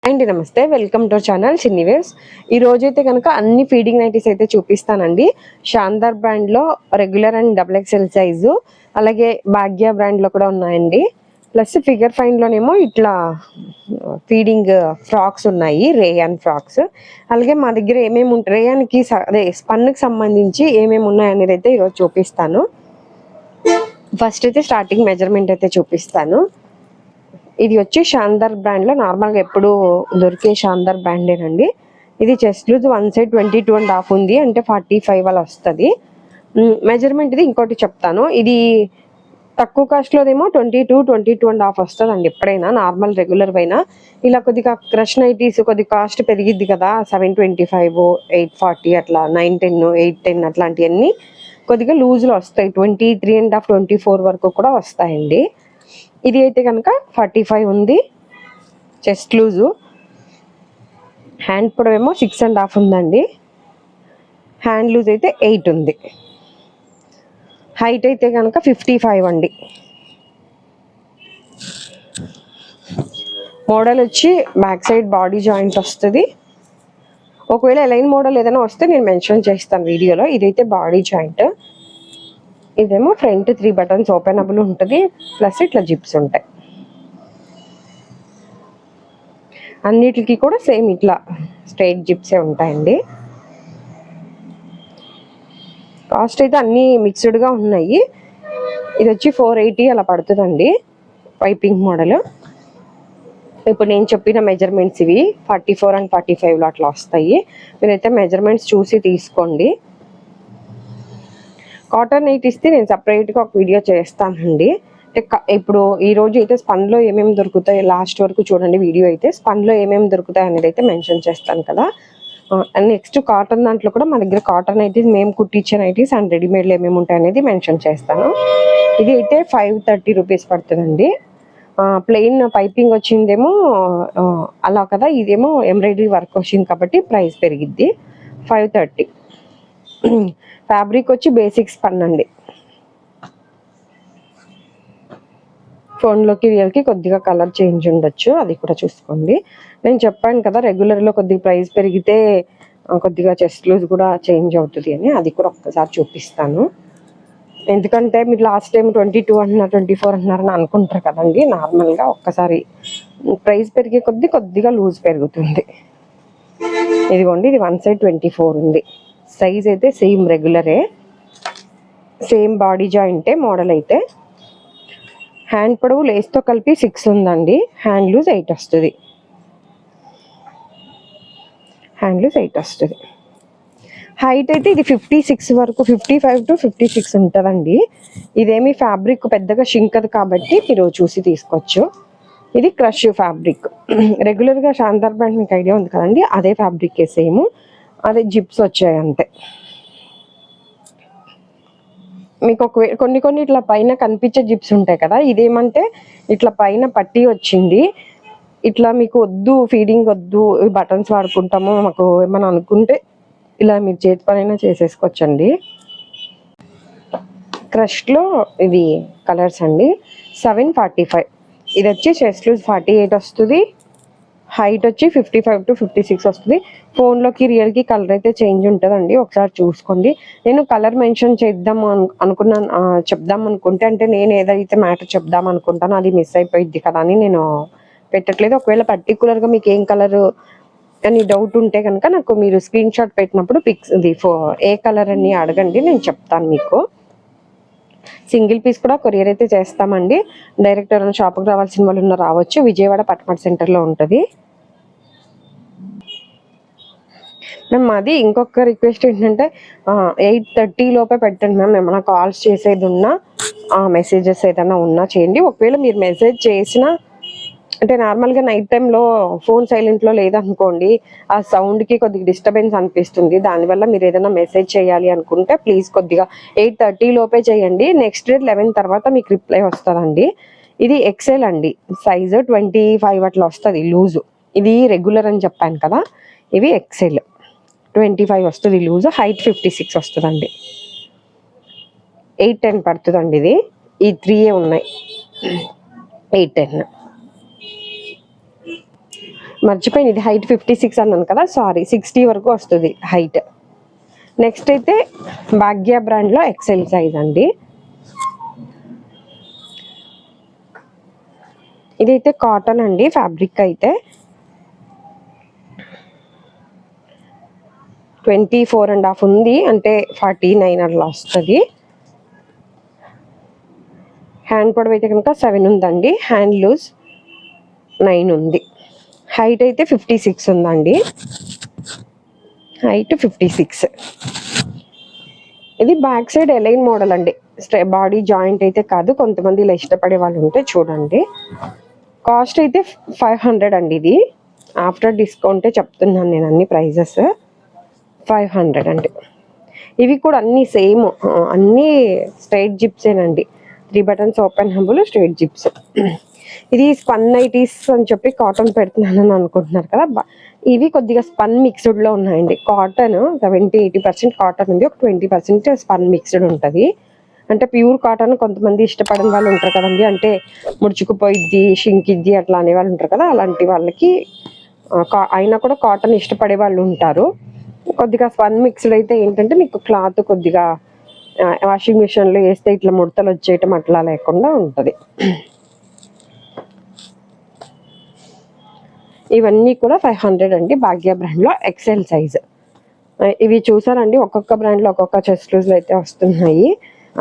అండి నమస్తే, welcome to our channel చిన్ని వేవ్స్. ఈ రోజైతే కనుక అన్ని ఫీడింగ్ నైటీస్ అయితే చూపిస్తానండి. శాందార్ బ్రాండ్ లో regular and double XL size, అలాగే భాగ్య బ్రాండ్ లో కూడా ఉన్నాయండి. ప్లస్ ఫిగర్ ఫైన్ లోనేమో ఇట్లా ఫీడింగ్ ఫ్రాక్స్ ఉన్నాయి, రేయాన్ ఫ్రాక్స్. అలాగే మా దగ్గర ఏమేమి ఉంటాయి, రేయాన్కి అదే స్పన్కి సంబంధించి ఏమేమి ఉన్నాయి అనేది అయితే ఈరోజు చూపిస్తాను. ఫస్ట్ అయితే స్టార్టింగ్ మెజర్మెంట్ అయితే చూపిస్తాను. ఇది వచ్చి శాందార్ బ్రాండ్ లో నార్మల్గా ఎప్పుడు దొరికే శాందార్ బ్రాండేనండి. ఇది చెస్ట్ లూజ్ వన్ సైడ్ 22.5 ఉంది, అంటే 45 అలా వస్తుంది. మెజర్మెంట్ ఇది ఇంకోటి చెప్తాను. ఇది తక్కువ కాస్ట్లోదేమో 22.5 వస్తుందండి. ఎప్పుడైనా నార్మల్ రెగ్యులర్ అయినా ఇలా కొద్దిగా క్రష్ నైటీస్ కొద్దిగా కాస్ట్ పెరిగిద్ది కదా, 725, 840 అట్లా, 910, 810 అట్లాంటివన్నీ కొద్దిగా లూజ్లో వస్తాయి. 23.5, 24 వరకు కూడా వస్తాయండి. ఇది అయితే కనుక 45 ఉంది చెస్ట్ లూజు. హ్యాండ్ పొడవేమో 6.5 ఉందండి. హ్యాండ్ లూజ్ అయితే 8 ఉంది. హైట్ అయితే కనుక 55 అండి. మోడల్ వచ్చి బ్యాక్ సైడ్ బాడీ జాయింట్ వస్తుంది. ఒకవేళ ఎలైన్ మోడల్ ఏదైనా వస్తే నేను మెన్షన్ చేస్తాను వీడియోలో. ఇదైతే బాడీ జాయింట్. ఇదేమో ఫ్రంట్ 3 బటన్స్ ఓపెనబుల్ ఉంటుంది, ప్లస్ ఇట్లా జిప్స్ ఉంటాయి. అన్నిటికీ కూడా సేమ్ ఇట్లా స్ట్రైట్ జిప్సే ఉంటాయండి. కాస్ట్ అయితే అన్నీ మిక్స్డ్గా ఉన్నాయి. ఇది వచ్చి 480 అలా పడుతుందండి పైపింగ్ మోడల్. ఇప్పుడు నేను చెప్పిన మెజర్మెంట్స్ ఇవి 44 అండ్ 45లో అట్లా వస్తాయి. మీరైతే మెజర్మెంట్స్ చూసి తీసుకోండి. కాటన్ నైటీస్ది నేను సపరేట్గా ఒక వీడియో చేస్తానండి. ఇప్పుడు ఈ రోజు అయితే స్పన్లో ఏమేమి దొరుకుతాయి లాస్ట్ వరకు చూడండి వీడియో. అయితే స్పన్లో ఏమేమి దొరుకుతాయి అనేది అయితే మెన్షన్ చేస్తాను కదా. అండ్ నెక్స్ట్ కాటన్ దాంట్లో కూడా మా దగ్గర కాటన్ నైటీస్, మేము కుట్టించే నైటీస్ అండ్ రెడీమేడ్లో ఏమేమి ఉంటాయి అనేది మెన్షన్ చేస్తాను. ఇది అయితే 530 రూపీస్ పడుతుందండి. ప్లెయిన్ పైపింగ్ వచ్చిందేమో అలా కదా, ఇదేమో ఎంబ్రాయిడరీ వర్క్ వచ్చింది కాబట్టి ప్రైస్ పెరిగిద్ది. 530. ఫ్యాబ్రిక్ వచ్చి బేసిక్ స్పన్ అండి. ఫోన్లోకి రియల్కి కొద్దిగా కలర్ చేంజ్ ఉండొచ్చు, అది కూడా చూసుకోండి. నేను చెప్పాను కదా రెగ్యులర్లో కొద్దిగా ప్రైస్ పెరిగితే కొద్దిగా చెస్ట్ లూజ్ కూడా చేంజ్ అవుతుంది అని, అది కూడా ఒక్కసారి చూపిస్తాను. ఎందుకంటే మీరు లాస్ట్ టైం 22 అంటున్నారు, 24 అంటున్నారని అనుకుంటారు కదండి. నార్మల్గా ఒక్కసారి ప్రైస్ పెరిగే కొద్దిగా లూజ్ పెరుగుతుంది. ఇదిగోండి, ఇది వన్ సైడ్ 24 ఉంది. సైజ్ అయితే సేమ్ రెగ్యులరే, సేమ్ బాడీ జాయింటే మోడల్ అయితే. హ్యాండ్ పొడవు లేస్తో కలిపి 6 ఉందండి. హ్యాండ్ లూజ్ 8 వస్తుంది. హ్యాండ్ లూజ్ 8 వస్తుంది. హైట్ అయితే ఇది 56 వరకు, 55 to 56 ఉంటుందండి. ఇదేమి ఫ్యాబ్రిక్ పెద్దగా షింకదు కాబట్టి మీరు చూసి తీసుకోవచ్చు. ఇది క్రష్ ఫ్యాబ్రిక్. రెగ్యులర్గా శాందార్ బ్రాండ్ మీకు ఐడియా ఉంది కదండి, అదే ఫ్యాబ్రిక్ సేమ్, అదే జిప్స్ వచ్చాయి అంతే. మీకు కొన్ని ఇట్లా పైన కనిపించే జిప్స్ ఉంటాయి కదా, ఇదేమంటే ఇట్లా పైన పట్టీ వచ్చింది. ఇట్లా మీకు వద్దు, ఫీడింగ్ వద్దు, బటన్స్ వాడుకుంటాము మాకు ఏమైనా అనుకుంటే ఇలా మీరు చేతి పనైనా చేసేసుకోవచ్చండి. క్రష్లో ఇది కలర్స్ అండి. 745. ఇది వచ్చి చెస్ట్ లూజ్ 48 వస్తుంది. హైట్ వచ్చి 55 to 56 వస్తుంది. ఫోన్లోకి రియల్కి కలర్ అయితే చేంజ్ ఉంటుందండి, ఒకసారి చూసుకోండి. నేను కలర్ మెన్షన్ చేద్దాం అనుకున్నాను, చెప్దాం అనుకుంటే, అంటే నేను ఏదైతే మ్యాటర్ చెప్దాం అనుకుంటానో అది మిస్ అయిపోయింది కదా అని నేను పెట్టట్లేదు. ఒకవేళ పర్టికులర్గా మీకు ఏం కలర్ అని డౌట్ ఉంటే కనుక నాకు మీరు స్క్రీన్ షాట్ పెట్టినప్పుడు పిక్స్ ఏ కలర్ అని అడగండి, నేను చెప్తాను మీకు. సింగిల్ పీస్ కూడా కొరియర్ అయితే చేస్తామండి. డైరెక్ట్ ఎవరైనా షాప్కి రావాల్సిన వాళ్ళు ఉన్న రావచ్చు. విజయవాడ పట్మట్ సెంటర్లో ఉంటుంది. మ్యామ్ మాది ఇంకొక రిక్వెస్ట్ ఏంటంటే 8:30 లోపే పెట్టండి మ్యామ్. ఏమైనా కాల్స్ చేసేది ఉన్నా, మెసేజెస్ ఏదైనా ఉన్నా చేయండి. ఒకవేళ మీరు మెసేజ్ చేసినా, అంటే నార్మల్గా నైట్ టైంలో ఫోన్ సైలెంట్లో లేదనుకోండి, ఆ సౌండ్కి కొద్దిగా డిస్టర్బెన్స్ అనిపిస్తుంది. దానివల్ల మీరు ఏదైనా మెసేజ్ చేయాలి అనుకుంటే ప్లీజ్ కొద్దిగా 8:30 లోపే చేయండి. నెక్స్ట్ డే 11 తర్వాత మీకు రిప్లై వస్తుందండి. ఇది ఎక్సెల్ అండి, సైజు 25 అట్లా వస్తుంది లూజు. ఇది రెగ్యులర్ అని చెప్పాను కదా, ఇవి ఎక్సెల్ 25 వస్తుంది లూజు. హైట్ 56 వస్తుందండి. 810 పడుతుందండి. ఇది ఈ 3 ఉన్నాయి, 810. మర్చిపోయింది, ఇది హైట్ 56 అన్నాను కదా, సారీ 60 వరకు వస్తుంది హైట్. నెక్స్ట్ అయితే భాగ్య బ్రాండ్లో ఎక్సెల్ సైజ్ అండి. ఇదైతే కాటన్ అండి, ఫ్యాబ్రిక్ అయితే 24.5 ఉంది, అంటే 49 అట్లా వస్తుంది. హ్యాండ్ పొడవు అయితే కనుక 7 ఉందండి, హ్యాండ్ లూజ్ 9 ఉంది. హైట్ అయితే 56 ఉందండి, హైట్ 56. ఇది బ్యాక్ సైడ్ ఎలైన్ మోడల్ అండి, బాడీ జాయింట్ అయితే కాదు. కొంతమంది ఇలా ఇష్టపడే వాళ్ళు ఉంటే చూడండి. కాస్ట్ అయితే 500 అండి. ఇది ఆఫ్టర్ డిస్కౌంటే చెప్తున్నాను నేను అన్ని ప్రైజెస్. 500 అండి. ఇవి కూడా అన్నీ సేమ్, అన్నీ స్ట్రైట్ జిప్సేనండి. 3 బటన్స్ ఓపెన్ హంబుల్ స్ట్రైట్ జిప్స్. ఇది స్పన్ నైటీస్ అని చెప్పి కాటన్ పెడుతున్నానని అనుకుంటున్నారు కదా, ఇవి కొద్దిగా స్పన్ మిక్స్డ్లో ఉన్నాయండి. కాటన్ 70-80% కాటన్ ఉంది, ఒక 20% స్పన్ మిక్స్డ్ ఉంటుంది. అంటే ప్యూర్ కాటన్ కొంతమంది ఇష్టపడని వాళ్ళు ఉంటారు కదండి, అంటే ముడుచుకుపోయిద్ది, షింకిద్ది అట్లా అనే వాళ్ళు ఉంటారు కదా, అలాంటి వాళ్ళకి అయినా కూడా కాటన్ ఇష్టపడే వాళ్ళు ఉంటారు. కొద్దిగా స్పన్ మిక్స్డ్ అయితే ఏంటంటే మీకు క్లాత్ కొద్దిగా వాషింగ్ మిషన్లో వేస్తే ఇట్లా ముడతలు వచ్చేయటం అట్లా లేకుండా ఉంటుంది. ఇవన్నీ కూడా 500 అండి, భాగ్య బ్రాండ్లో ఎక్సెల్ సైజ్. ఇవి చూసారండి, ఒక్కొక్క బ్రాండ్లో ఒక్కొక్క చెస్ట్ లూజ్లు అయితే వస్తున్నాయి.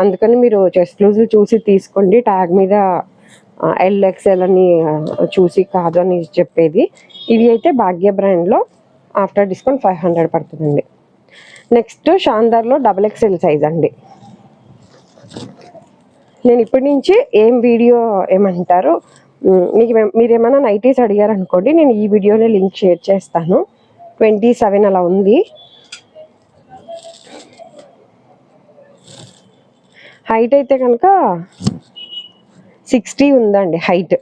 అందుకని మీరు చెస్ట్ లూజ్లు చూసి తీసుకోండి, ట్యాగ్ మీద LXL అని చూసి కాదు అని చెప్పేది. ఇవి అయితే భాగ్య బ్రాండ్లో ఆఫ్టర్ డిస్కౌంట్ 500 పడుతుందండి. నెక్స్ట్ షాందార్లో XXL సైజ్ అండి. నేను ఇప్పటి నుంచి వీడియో ఏమంటారు, మీరు ఏమైనా నైటీస్ అడిగారనుకోండి, నేను ఈ వీడియోలో లింక్ షేర్ చేస్తాను. 27 అలా ఉంది. హైట్ అయితే కనుక 60 ఉందండి height.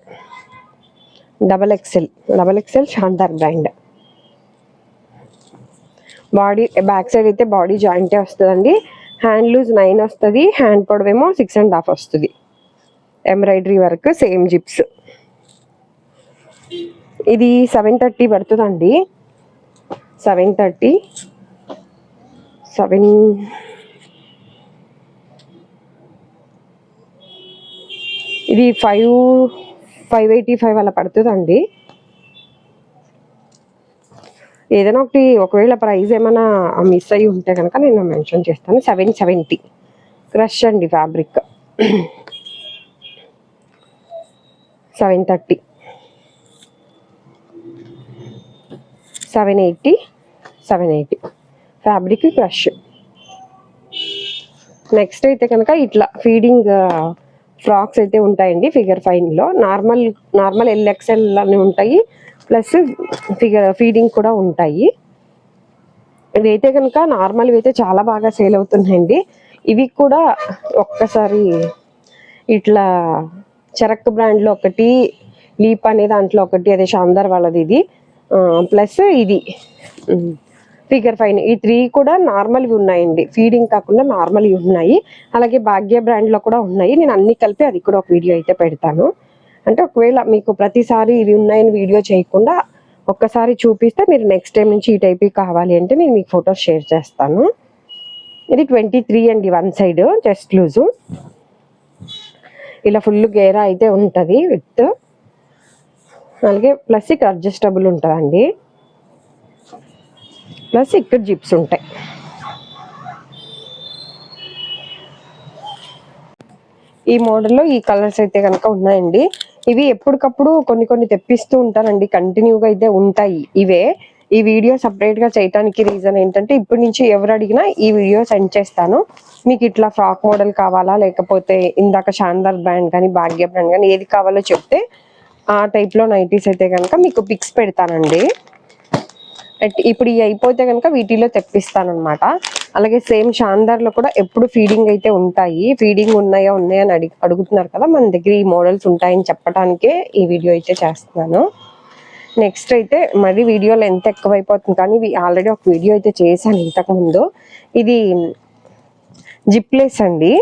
XXL Shandaar brand. Body back side అయితే బాడీ జాయింటే వస్తుందండి. హ్యాండ్ లూజ్ 9 వస్తుంది, హ్యాండ్ పొడవేమో 6.5 వస్తుంది. Embroidery work same zips. ఇది 730 పడుతుందండి. 730 ఇది 585 అలా పడుతుందండి. ఏదైనా ఒకవేళ ప్రైస్ ఏమైనా మిస్ అయ్యి ఉంటే కనుక నేను మెన్షన్ చేస్తాను. 770 క్రష్ అండి ఫ్యాబ్రిక్. 730 780 fabric crush. నెక్స్ట్ అయితే కనుక ఇట్లా ఫీడింగ్ ఫ్రాక్స్ అయితే ఉంటాయండి. ఫిగర్ 5లో నార్మల్ LXL అని ఉంటాయి, ప్లస్ ఫీడింగ్ కూడా ఉంటాయి. ఇవైతే కనుక నార్మల్ అయితే చాలా బాగా సేల్ అవుతున్నాయండి. ఇవి కూడా ఒక్కసారి ఇట్లా చరక్ బ్రాండ్లో ఒకటి, లీప్ అనే దాంట్లో ఒకటి, అదే షాందార్ వాళ్ళది ఇది, ప్లస్ ఇది ఫిగర్ 5, ఈ 3 కూడా నార్మల్వి ఉన్నాయండి. ఫీడింగ్ కాకుండా నార్మల్వి ఉన్నాయి. అలాగే భాగ్య బ్రాండ్లో కూడా ఉన్నాయి. నేను అన్ని కలిపి అది కూడా ఒక వీడియో అయితే పెడతాను. అంటే ఒకవేళ మీకు ప్రతిసారి ఇవి ఉన్నాయని వీడియో చేయకుండా ఒక్కసారి చూపిస్తే మీరు నెక్స్ట్ టైం నుంచి ఈ టైప్ కావాలి అంటే నేను మీకు ఫొటోస్ షేర్ చేస్తాను. ఇది 23 అండి, వన్ సైడ్ చెస్ట్ లూజు. ఇలా ఫుల్ గేరా అయితే ఉంటుంది విత్, అలాగే ప్లస్ ఇక్కడ అడ్జస్టబుల్ ఉంటుందండి, ప్లస్ ఇక్కడ జిప్స్ ఉంటాయి. ఈ మోడల్లో ఈ కలర్స్ అయితే కనుక ఉన్నాయండి. ఇవి ఎప్పటికప్పుడు కొన్ని తెప్పిస్తూ ఉంటానండి, కంటిన్యూగా అయితే ఉంటాయి ఇవే. ఈ వీడియో సపరేట్గా చేయడానికి రీజన్ ఏంటంటే, ఇప్పటి నుంచి ఎవరు అడిగినా ఈ వీడియో సెండ్ చేస్తాను. మీకు ఇట్లా ఫ్రాక్ మోడల్ కావాలా, లేకపోతే ఇందాక షాందార్ బ్రాండ్ కానీ భాగ్య బ్రాండ్ కానీ ఏది కావాలో చెప్తే ఆ టైప్లో నైటీస్ అయితే కనుక మీకు పిక్స్ పెడతానండి. ఇప్పుడు ఇవి అయిపోతే కనుక వీటిలో తెప్పిస్తానమాట. అలాగే సేమ్ షాందార్లో కూడా ఎప్పుడు ఫీడింగ్ అయితే ఉంటాయి. ఫీడింగ్ ఉన్నాయా అని అడుగుతున్నారు కదా, మన దగ్గర ఈ మోడల్స్ ఉంటాయని చెప్పడానికే ఈ వీడియో అయితే చేస్తున్నాను. నెక్స్ట్ అయితే మరి వీడియోలో ఎంత ఎక్కువైపోతుంది, కానీ ఆల్రెడీ ఒక వీడియో అయితే చేశాను ఇంతకుముందు. ఇది జిప్లెస్ అండి,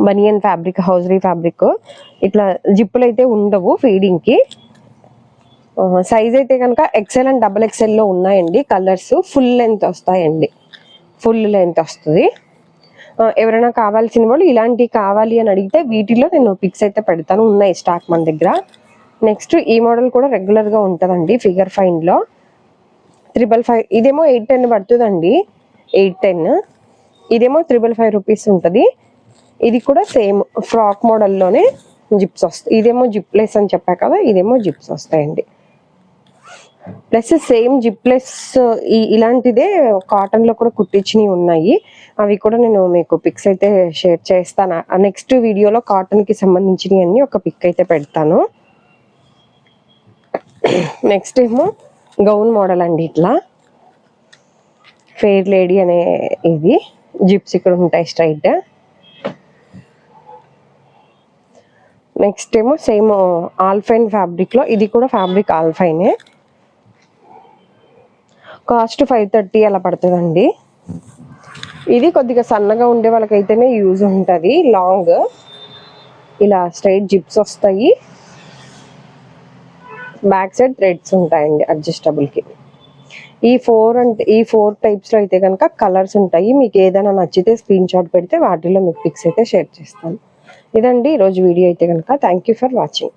బనియన్ ఫ్యాబ్రిక్, హౌజరీ ఫ్యాబ్రిక్. ఇట్లా జిప్పులు అయితే ఉండవు ఫీడింగ్కి. సైజ్ అయితే కనుక ఎక్సెల్ అండ్ డబుల్ ఎక్సెల్ లో ఉన్నాయండి. కలర్స్ ఫుల్ లెంత్ వస్తాయండి, ఫుల్ లెంత్ వస్తుంది. ఎవరైనా కావాల్సిన వాళ్ళు ఇలాంటివి కావాలి అని అడిగితే వీటిలో నేను పిక్స్ అయితే పెడతాను, ఉన్నాయి స్టాక్ మన దగ్గర. నెక్స్ట్ ఈ మోడల్ కూడా రెగ్యులర్ గా ఉంటుందండి, ఫిగర్ ఫైన్ లో 555. ఇదేమో 810 పడుతుందండి, 810. ఇదేమో 555 రూపీస్ ఉంటుంది. ఇది కూడా సేమ్ ఫ్రాక్ మోడల్లోనే జిప్స్ వస్తాయి. ఇదేమో జిప్లెస్ అని చెప్పా కదా, ఇదేమో జిప్స్ వస్తాయండి. ప్లస్ సేమ్ జిప్లెస్ ఇలాంటిదే కాటన్ లో కూడా కుట్టించినవి ఉన్నాయి. అవి కూడా నేను మీకు పిక్స్ అయితే షేర్ చేస్తాను. నెక్స్ట్ వీడియోలో కాటన్ కి సంబంధించినవి అన్ని ఒక పిక్ అయితే పెడతాను. నెక్స్ట్ ఏమో గౌన్ మోడల్ అండి, ఇట్లా ఫెయిర్ లేడీ అనే ఇది జిప్స్ ఇక్కడ ఉంటాయి స్ట్రైట్. నెక్స్ట్ ఏమో సేమ్ ఆల్ఫైన్ ఫ్యాబ్రిక్ లో, ఇది కూడా ఫ్యాబ్రిక్ ఆల్ఫైనే. కాస్ట్ 530 అలా పడుతుందండి. ఇది కొద్దిగా సన్నగా ఉండే వాళ్ళకైతేనే యూజ్ ఉంటుంది. లాంగ్ ఇలా స్ట్రైట్ జిప్స్ వస్తాయి, బ్యాక్ సైడ్ థ్రెడ్స్ ఉంటాయండి అడ్జస్టబుల్ కి. ఈ 4 టైప్స్ లో అయితే కనుక కలర్స్ ఉంటాయి. మీకు ఏదైనా నచ్చితే స్క్రీన్ షాట్ పెడితే వాటిలో మీకు పిక్స్ అయితే షేర్ చేస్తాను. ఇదండి ఈరోజు వీడియో అయితే కనుక. Thank you for watching.